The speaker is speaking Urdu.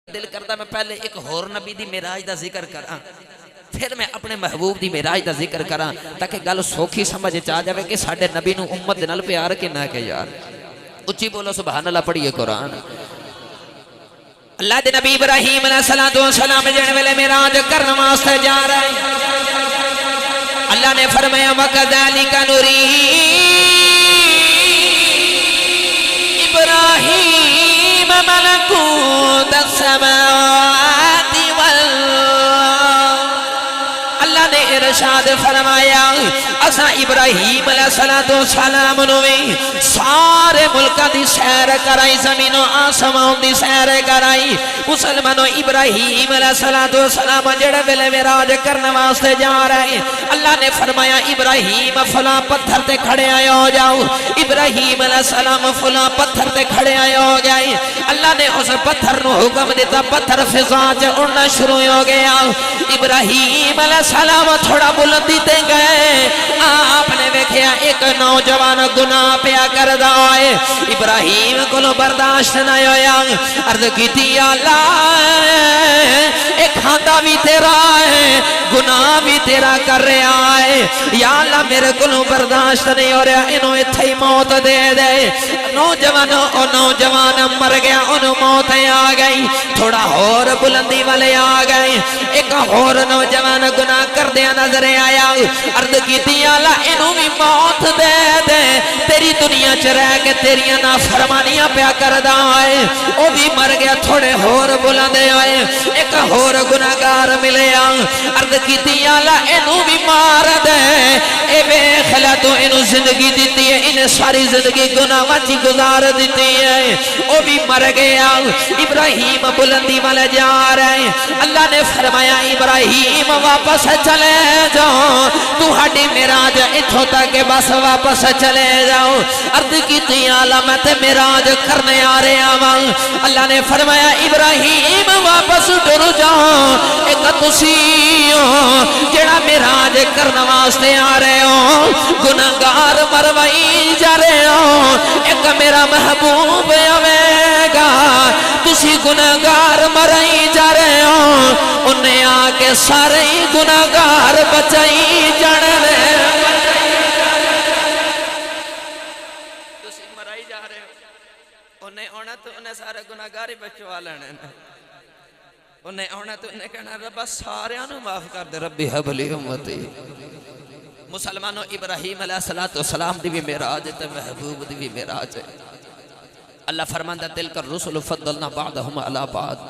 دل کرتا میں پہلے ایک ہور نبی دی معراج دا ذکر کراں پھر میں اپنے محبوب دی معراج دا ذکر کراں تاکہ گل سوکھی سمجھ چاہ جاوے کہ ساڈے نبی نو امت دے نال پیار کنا کہ یار اچھی بولو سبحان اللہ پڑھیے قرآن اللہ دے نبی ابراہیم علیہ السلام جن ویلے معراج کرن واسطے جا رہے اللہ نے فرمایا وَكَذَلِكَ نُرِي ابراہیم ملکوت السماوات اللہ نے ارشاد فرمایا اسا ابراہیم علیہ السلام نویں سارے ملکہ دی سیر کرائی زمین و آسمان دی سیر کرائی مسلمانوں ابراہیم علیہ السلام جڑے ویلے معراج کرنے واسطے جا رہے اللہ نے فرمایا ابراہیم فلاں پتھر تے کھڑے آئے ہو جاؤ ابراہیم علیہ السلام فلاں پتھر تے کھڑے آئے ہو گئے اللہ نے اس پتھر نو حکم دیتا پتھر فضا چ اڑنا شروع ہو گیا ابراہیم علیہ السلام تھوڑا بلندی تے گئے آپ نے دیکھیا ایک نوجوان گناہ پیا کردا ہے ابراہیم کو برداشت نہ ہویا عرض کیتی یا اللہ ایک کھاندا بھی تیرا ہے گناہ بھی تیرا کر رہا ہے یا اللہ میرے کو برداشت نہیں ہو رہا انہوں اتھے ہی موت دے دے نوجوان مر گیا انہوں موت آ گئی تھوڑا اور بلندی والے آ گئے ایک اور نوجوان گناہ کر دیا نظر آیا عرض کیتی یا اللہ انہوں بھی موت دے دے تیری دنیا چ رہ کے تیریاں نافرمانیاں پیا کردا ہے وہ بھی مر گیا تھوڑے اور بلندے آئے ایک اور گناہگار ملے عرض کیتی یا اللہ انہوں بھی مار دے اے ویکھ لے تو انہوں زندگی دیتی ہے انہیں ساری زندگی گناہ وچ گزار دیتی ہے وہ بھی مر گیا ابراہیم بلندی والے جا رہے اللہ نے فرمایا ابراہیم واپس چلے جاؤ تہاڈی معراج اتھوں تک بس واپس چلے جاؤ عرض کیتی یا اللہ میں تے معراج کرنے آ رہا ہاں اللہ نے فرمایا ابراہیم واپس ٹر جاؤ ایک تسی جڑا معراج کرنے واسطے آ رہے ہو گناہگار مروائی جا رہے ہو ایک میرا محبوب آوے گا تسی گناہگار مرائی جا رہے ہو انہیں آ کے سارے گناہگار بچائی جان رہے تسی مرائی جا رہے ہو انہیں آنا تو انہیں سارے گناہگار بچوا لینے انہیں آنا تو انہیں کہنا رب سارے آنو معاف کر دے ربی حبلی امتی مسلمانوں ابراہیم علیہ السلام دی بھی معراج تے محبوب دی بھی معراج ہے اللہ فرماندہ تلک الرسل فضلنا بعضهم علی بعض